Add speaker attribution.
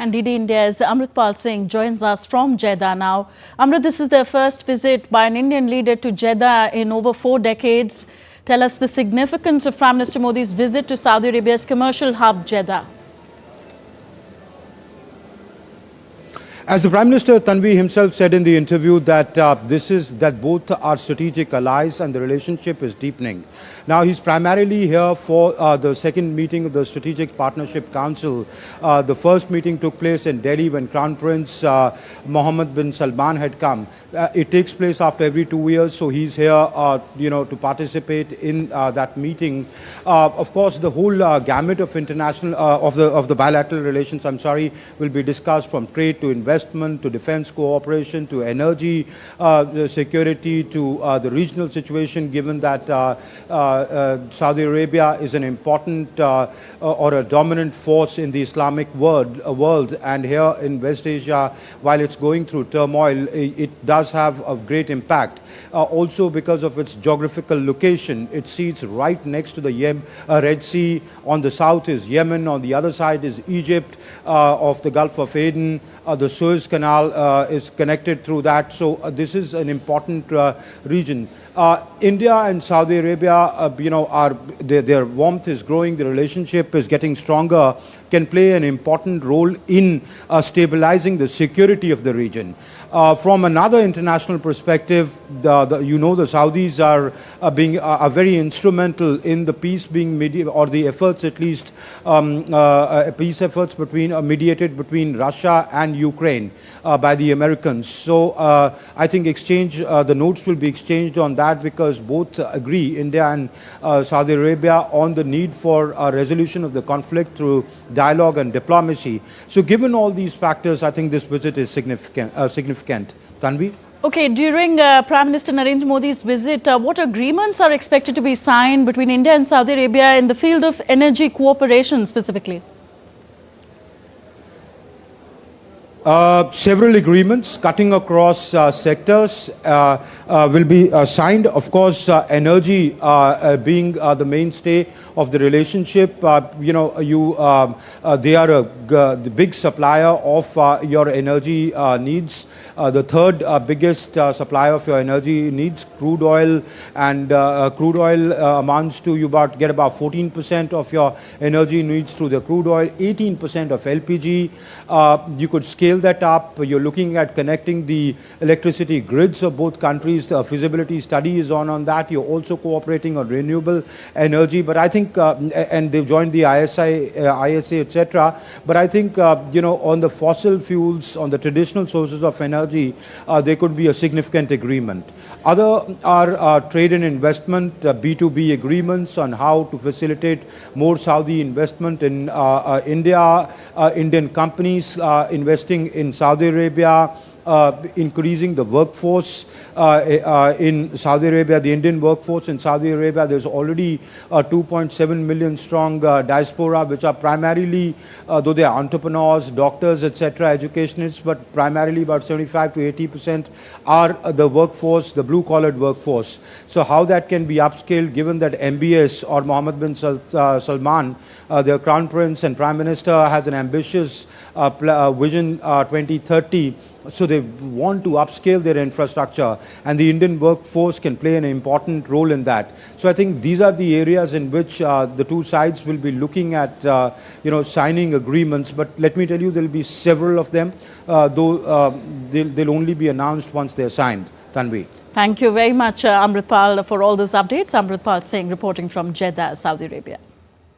Speaker 1: And DD India's Amritpal Singh joins us from Jeddah now. Amrit, this is the first visit by an Indian leader to Jeddah in over 4 decades. Tell us the significance of Prime Minister Modi's visit to Saudi Arabia's commercial hub, Jeddah.
Speaker 2: As the Prime Minister Tanvi himself said in the interview that that both are strategic allies and the relationship is deepening. Now he's primarily here for the second meeting of the Strategic Partnership Council. The first meeting took place in Delhi when Crown Prince Mohammed bin Salman had come. It takes place after every 2 years, so he's here, to participate in that meeting. Of course, the whole gamut of international of the bilateral relations, will be discussed, from trade to investment to defense cooperation to energy security to the regional situation, given that Saudi Arabia is an important or a dominant force in the Islamic world, and here in West Asia, while it's going through turmoil, it does have a great impact. Also because of its geographical location, it sits right next to the Red Sea. On the south is Yemen, on the other side is Egypt, of the Gulf of Aden. The Suez Canal is connected through that, so this is an important region. India and Saudi Arabia, their warmth is growing, the relationship is getting stronger, can play an important role in stabilizing the security of the region. From another international perspective, the Saudis are very instrumental in the peace being or the efforts, at least peace efforts mediated between Russia and Ukraine by the Americans. So I think the notes will be exchanged on that, because both agree, India and Saudi Arabia, on the need for a resolution of the conflict through dialogue and diplomacy. So given all these factors, I think this visit is significant. Tanvi?
Speaker 1: Okay, during Prime Minister Narendra Modi's visit, what agreements are expected to be signed between India and Saudi Arabia in the field of energy cooperation specifically?
Speaker 2: Several agreements cutting across sectors will be signed. Of course, energy being the mainstay of the relationship. They are the big supplier of your energy needs. The third biggest supplier of your energy needs, crude oil, and crude oil amounts to get about 14% of your energy needs through the crude oil, 18% of LPG. You could scale that up. You're looking at connecting the electricity grids of both countries. The feasibility study is on that. You're also cooperating on renewable energy. But I think, and they've joined the ISA, etc. But I think, on the fossil fuels, on the traditional sources of energy, there could be a significant agreement. Other are trade and investment, B2B agreements on how to facilitate more Saudi investment in India, Indian companies investing in Saudi Arabia, increasing the workforce in Saudi Arabia, the Indian workforce in Saudi Arabia. There's already a 2.7 million strong diaspora, which are primarily, though they are entrepreneurs, doctors, etc., educationists, but primarily about 75 to 80% are the workforce, the blue-collared workforce. So how that can be upscaled, given that MBS or Mohammed bin Salman, the Crown Prince and Prime Minister, has an ambitious vision 2030. So they want to upscale their infrastructure, and the Indian workforce can play an important role in that. So I think these are the areas in which the two sides will be looking at, signing agreements. But let me tell you, there will be several of them, though they'll only be announced once they're signed. Tanvi.
Speaker 1: Thank you very much, Amritpal, for all those updates. Amritpal Singh reporting from Jeddah, Saudi Arabia.